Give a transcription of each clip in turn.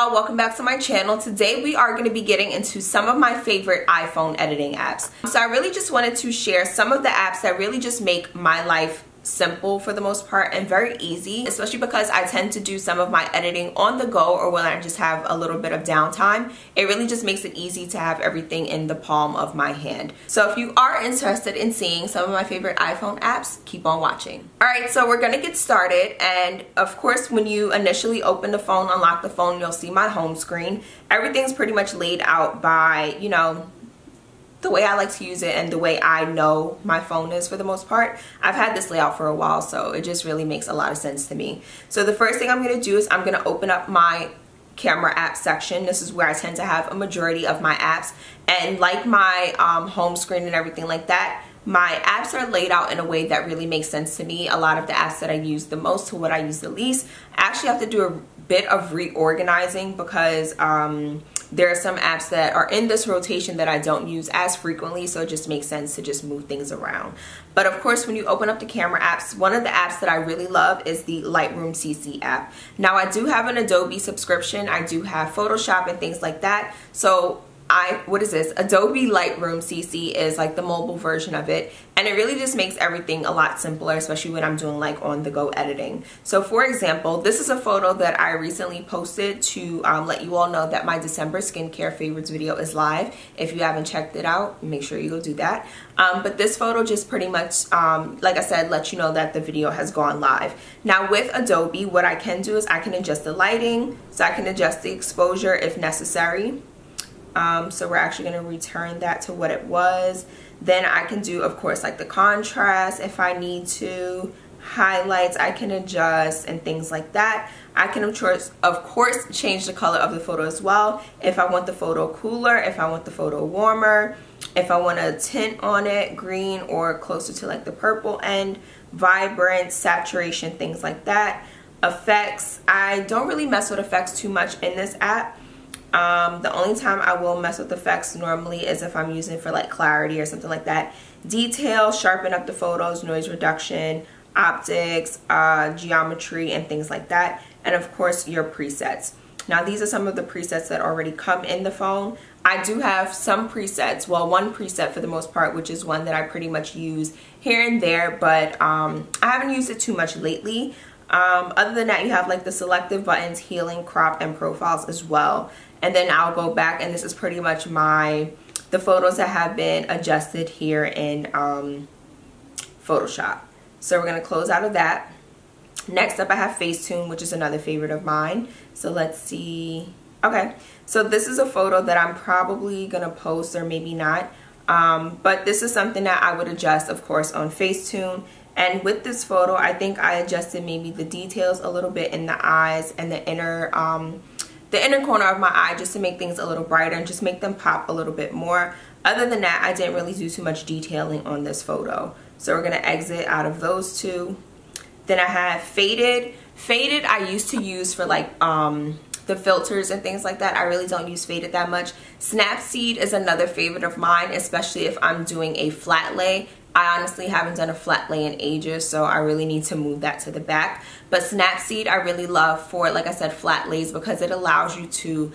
y'all, welcome back to my channel. Today we are going to be getting into some of my favorite iPhone editing apps. So I really just wanted to share some of the apps that really just make my life simple for the most part and very easy, especially because I tend to do some of my editing on the go or when I just have a little bit of downtime. It really just makes it easy to have everything in the palm of my hand. So if you are interested in seeing some of my favorite iPhone apps, keep on watching. Alright, so we're gonna get started, and of course when you initially open the phone, unlock the phone, you'll see my home screen. Everything's pretty much laid out by, you know, the way I like to use it and the way I know my phone is for the most part. I've had this layout for a while, so it just really makes a lot of sense to me. So the first thing I'm going to do is I'm going to open up my camera app section. This is where I tend to have a majority of my apps, and like my home screen and everything like that, my apps are laid out in a way that really makes sense to me. A lot of the apps that I use the most to what I use the least, I actually have to do a bit of reorganizing because there are some apps that are in this rotation that I don't use as frequently, so it just makes sense to just move things around. But of course, when you open up the camera apps, one of the apps that I really love is the Lightroom CC app. Now, I do have an Adobe subscription. I do have Photoshop and things like that. So Adobe Lightroom CC is like the mobile version of it, and it really just makes everything a lot simpler, especially when I'm doing like on the go editing. So for example, this is a photo that I recently posted to let you all know that my December skincare favorites video is live. If you haven't checked it out, make sure you go do that. But this photo just pretty much, like I said, lets you know that the video has gone live. Now with Adobe, what I can do is I can adjust the lighting, so I can adjust the exposure if necessary. So we're actually going to return that to what it was. Then I can do, of course, like the contrast if I need to, highlights I can adjust, and things like that. I can of course change the color of the photo as well. If I want the photo cooler, if I want the photo warmer, if I want a tint on it, green or closer to like the purple end, vibrant, saturation, things like that. Effects, I don't really mess with effects too much in this app. The only time I will mess with effects normally is if I'm using it for like clarity or something like that. Detail, sharpen up the photos, noise reduction, optics, geometry, and things like that. And of course your presets. Now these are some of the presets that already come in the phone. I do have some presets, well, one preset for the most part, which is one that I pretty much use here and there, but I haven't used it too much lately. Other than that, you have like the selective buttons, healing, crop, and profiles as well. And then I'll go back, and this is pretty much the photos that have been adjusted here in Photoshop. So we're going to close out of that. Next up, I have Facetune, which is another favorite of mine. So let's see. Okay, so this is a photo that I'm probably going to post, or maybe not. But this is something that I would adjust, of course, on Facetune. And with this photo, I think I adjusted maybe the details a little bit in the eyes and the inner corner of my eye, just to make things a little brighter and just make them pop a little bit more. Other than that, I didn't really do too much detailing on this photo. So we're going to exit out of those two. Then I have Faded. Faded I used to use for like the filters and things like that. I really don't use Faded that much. Snapseed is another favorite of mine, especially if I'm doing a flat lay. I honestly haven't done a flat lay in ages, so I really need to move that to the back. But Snapseed I really love for, like I said, flat lays, because it allows you to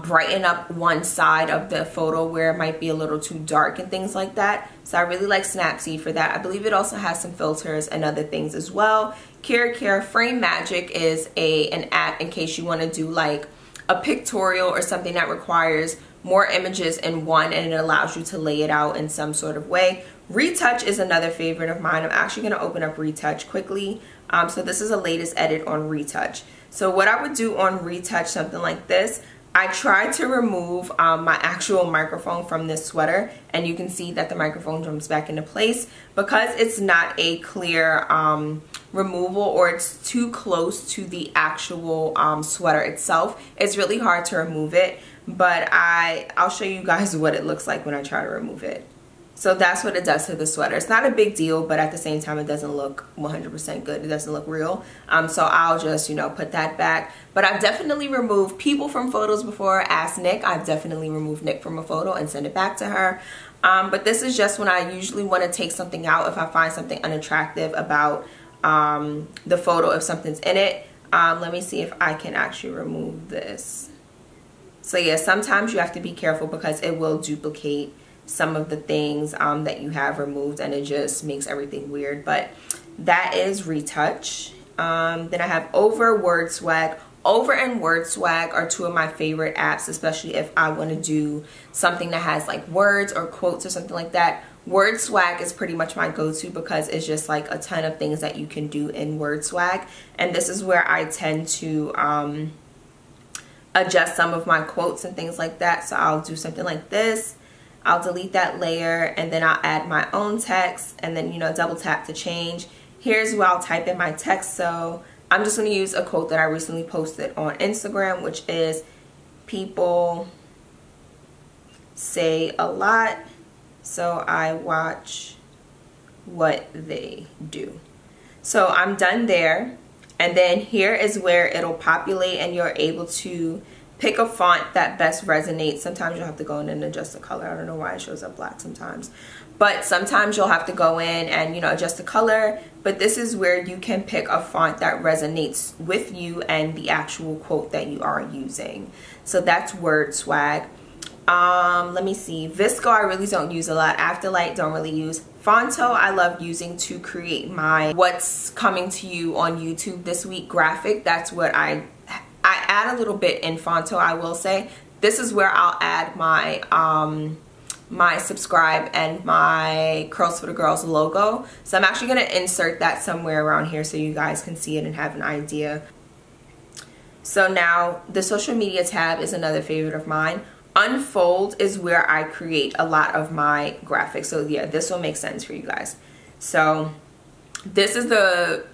brighten up one side of the photo where it might be a little too dark and things like that. So I really like Snapseed for that. I believe it also has some filters and other things as well. Care Frame Magic is an app in case you want to do like a pictorial or something that requires more images in one, and it allows you to lay it out in some sort of way. Retouch is another favorite of mine. I'm actually going to open up Retouch quickly. So this is the latest edit on Retouch. So what I would do on Retouch, something like this, I tried to remove my actual microphone from this sweater, and you can see that the microphone jumps back into place because it's not a clear removal, or it's too close to the actual sweater itself. It's really hard to remove it, but I'll show you guys what it looks like when I try to remove it. So that's what it does to the sweater. It's not a big deal, but at the same time, it doesn't look 100% good. It doesn't look real. So I'll just, you know, put that back. But I've definitely removed people from photos before. Ask Nick. I've definitely removed Nick from a photo and sent it back to her. But this is just when I usually want to take something out if I find something unattractive about the photo, if something's in it. Let me see if I can actually remove this. So yeah, sometimes you have to be careful because it will duplicate some of the things that you have removed, and it just makes everything weird. But that is Retouch. Then I have WordSwag. Over and WordSwag are two of my favorite apps, especially if I want to do something that has like words or quotes or something like that. WordSwag is pretty much my go-to because it's just like a ton of things that you can do in WordSwag, and this is where I tend to adjust some of my quotes and things like that. So I'll do something like this, I'll delete that layer, and then I'll add my own text, and then, you know, double tap to change. Here's where I'll type in my text. So I'm just going to use a quote that I recently posted on Instagram, which is, people say a lot, so I watch what they do. So I'm done there. And then here is where it'll populate, and you're able to pick a font that best resonates. Sometimes you'll have to go in and adjust the color. I don't know why it shows up black sometimes. But sometimes you'll have to go in and, you know, adjust the color. But this is where you can pick a font that resonates with you and the actual quote that you are using. So that's WordSwag. Let me see. Visco I really don't use a lot. Afterlight don't really use. Phonto I love using to create my what's coming to you on YouTube this week graphic. That's what I add a little bit in Phonto, I will say. This is where I'll add my my subscribe and my Curlsfothegirls logo. So I'm actually going to insert that somewhere around here so you guys can see it and have an idea. So now the social media tab is another favorite of mine. Unfold is where I create a lot of my graphics. So yeah, this will make sense for you guys. So this is the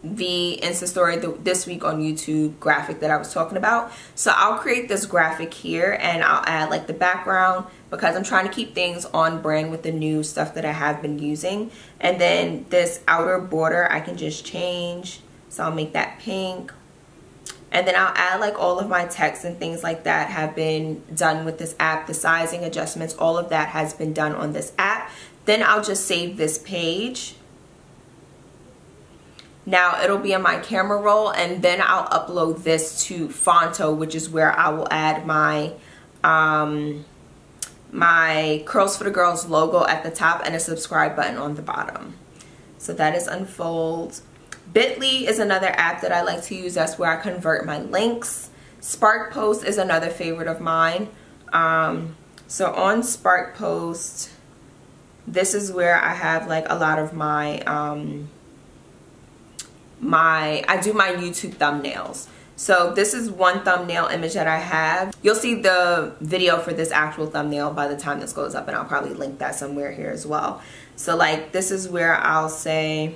Insta story this week on YouTube graphic that I was talking about. So I'll create this graphic here, and I'll add like the background because I'm trying to keep things on brand with the new stuff that I have been using. And then this outer border I can just change. So I'll make that pink. And then I'll add like all of my text and things like that have been done with this app. The sizing adjustments, all of that has been done on this app. Then I'll just save this page. Now it'll be in my camera roll, and then I'll upload this to Phonto, which is where I will add my my Curlsfothegirls logo at the top and a subscribe button on the bottom. So that is Unfold. Bitly is another app that I like to use. That's where I convert my links. Spark Post is another favorite of mine. So on Spark Post, this is where I have like a lot of my I do my YouTube thumbnails. So this is one thumbnail image that I have. You'll see the video for this actual thumbnail by the time this goes up, and I'll probably link that somewhere here as well. So like this is where I'll say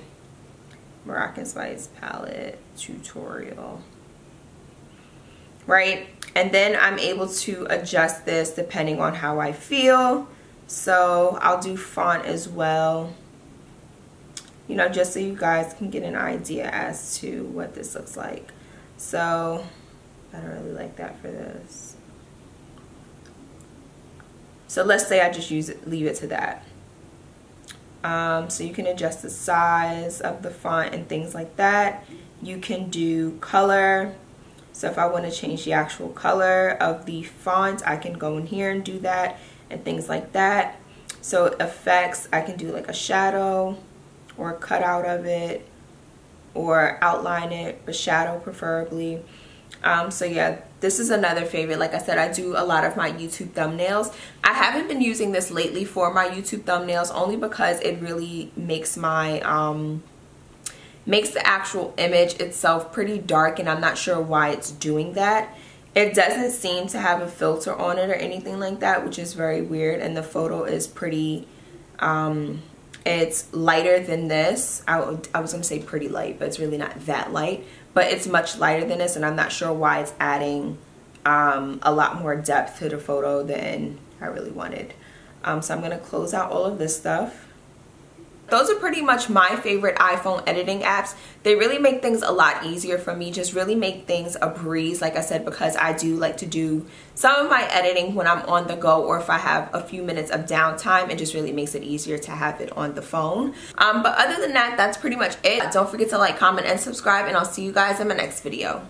Moroccan Spice palette tutorial, right? And then I'm able to adjust this depending on how I feel. So I'll do font as well, you know, just so you guys can get an idea as to what this looks like. So I don't really like that for this. So let's say I just leave it to that. So you can adjust the size of the font and things like that. You can do color. So if I want to change the actual color of the font, I can go in here and do that and things like that. So effects, I can do like a shadow or cut out of it or outline it, but shadow preferably. So yeah, this is another favorite. Like I said, I do a lot of my YouTube thumbnails. I haven't been using this lately for my YouTube thumbnails only because it really makes my makes the actual image itself pretty dark, and I'm not sure why it's doing that. It doesn't seem to have a filter on it or anything like that, which is very weird, and the photo is pretty it's lighter than this. I was gonna say pretty light, but it's really not that light, but it's much lighter than this, and I'm not sure why it's adding a lot more depth to the photo than I really wanted. So I'm gonna close out all of this stuff. those are pretty much my favorite iPhone editing apps. They really make things a lot easier for me, just really make things a breeze, like I said, because I do like to do some of my editing when I'm on the go, or if I have a few minutes of downtime. It just really makes it easier to have it on the phone. But other than that, that's pretty much it. Don't forget to like, comment, and subscribe, and I'll see you guys in my next video.